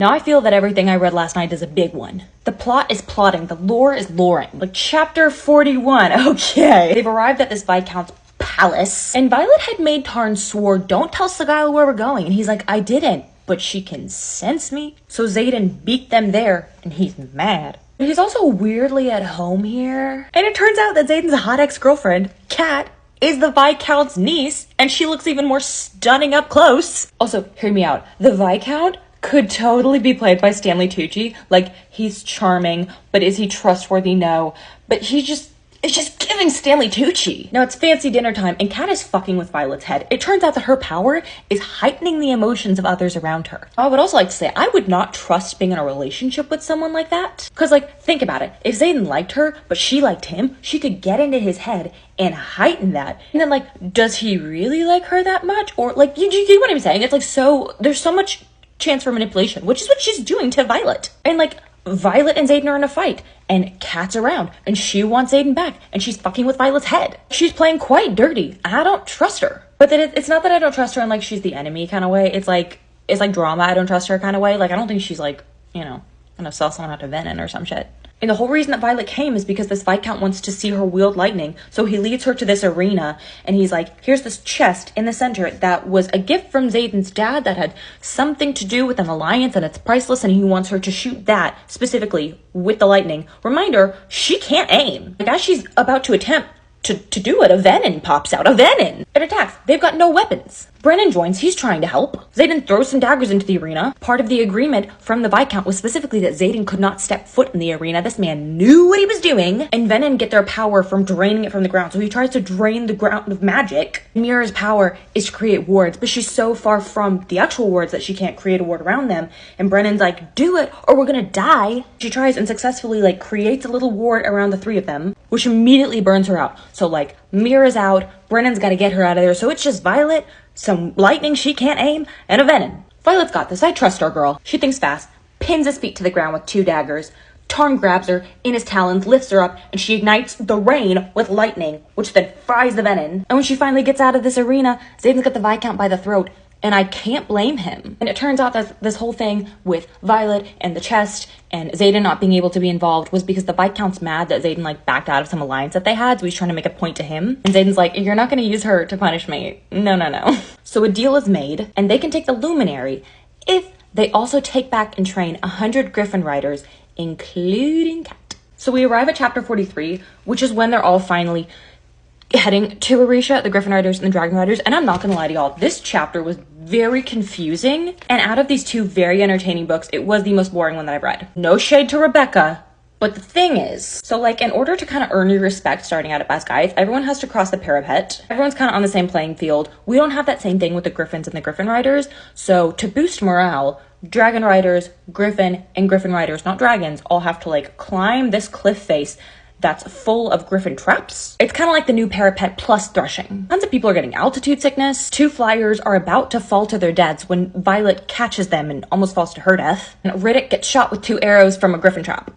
Now I feel that everything I read last night is a big one. The plot is plotting, the lore is loring. Like chapter 41, okay. They've arrived at this Viscount's palace, and Violet had made Tarn swore, don't tell Sgaeyl where we're going, and he's like, I didn't, but she can sense me. So Xaden beat them there, and he's mad. But he's also weirdly at home here. And it turns out that Xaden's hot ex-girlfriend, Kat, is the Viscount's niece, and she looks even more stunning up close. Also, hear me out. The Viscount could totally be played by Stanley Tucci. Like, he's charming, but is he trustworthy? No. But it's just giving Stanley Tucci. Now it's fancy dinner time, and Kat is fucking with Violet's head. It turns out that her power is heightening the emotions of others around her. I would also like to say, I would not trust being in a relationship with someone like that. Cause like, think about it. If Xaden liked her, but she liked him, she could get into his head and heighten that. And then like, does he really like her that much? Or like, you get what I'm saying? It's like, so, there's so much chance for manipulation, which is what she's doing to Violet. And like, Violet and Xaden are in a fight, and Kat's around, and she wants Xaden back, and she's fucking with Violet's head. She's playing quite dirty. I don't trust her. But then it's not that I don't trust her in like she's the enemy kind of way. It's like drama, I don't trust her kind of way. Like, I don't think she's like, you know, gonna sell someone out to Venin or some shit. And the whole reason that Violet came is because this Viscount wants to see her wield lightning. So he leads her to this arena, and he's like, here's this chest in the center that was a gift from Xaden's dad that had something to do with an alliance, and it's priceless, and he wants her to shoot that specifically with the lightning. Reminder, she can't aim. Like, as she's about to attempt to do it, a Venin pops out. A Venin! It attacks. They've got no weapons. Brennan joins. He's trying to help. Xaden throws some daggers into the arena. Part of the agreement from the Viscount was specifically that Xaden could not step foot in the arena. This man knew what he was doing. And Venin get their power from draining it from the ground. So he tries to drain the ground of magic. Mira's power is to create wards, but she's so far from the actual wards that she can't create a ward around them. And Brennan's like, do it or we're gonna die. She tries and successfully like creates a little ward around the three of them, which immediately burns her out. So like, Mira's out, Brennan's gotta get her out of there, so it's just Violet, some lightning she can't aim, and a Venin. Violet's got this, I trust our girl. She thinks fast, pins his feet to the ground with 2 daggers. Tarn grabs her in his talons, lifts her up, and she ignites the rain with lightning, which then fries the Venin. And when she finally gets out of this arena, Xaden's got the Viscount by the throat, and I can't blame him. And it turns out that this whole thing with Violet and the chest and Xaden not being able to be involved was because the Viscount's mad that Xaden like backed out of some alliance that they had, so he's trying to make a point to him. And Xaden's like, you're not gonna use her to punish me. No. So a deal is made, and they can take the Luminary if they also take back and train 100 Griffin Riders, including Kat. So we arrive at chapter 43, which is when they're all finally heading to Orisha, the Griffin Riders and the Dragon Riders, and I'm not gonna lie to y'all, this chapter was very confusing, and out of these 2 very entertaining books, it was the most boring one that I've read. No shade to Rebecca, but the thing is, so like in order to kind of earn your respect starting out at Basgiath, everyone has to cross the parapet. Everyone's kind of on the same playing field. We don't have that same thing with the Griffins and the Griffin Riders, so to boost morale, Dragon Riders, Griffin, and Griffin Riders, not dragons, all have to like climb this cliff face that's full of Griffin traps. It's kind of like the new parapet plus threshing. Tons of people are getting altitude sickness. 2 flyers are about to fall to their deaths when Violet catches them and almost falls to her death. And Riddick gets shot with 2 arrows from a Griffin trap.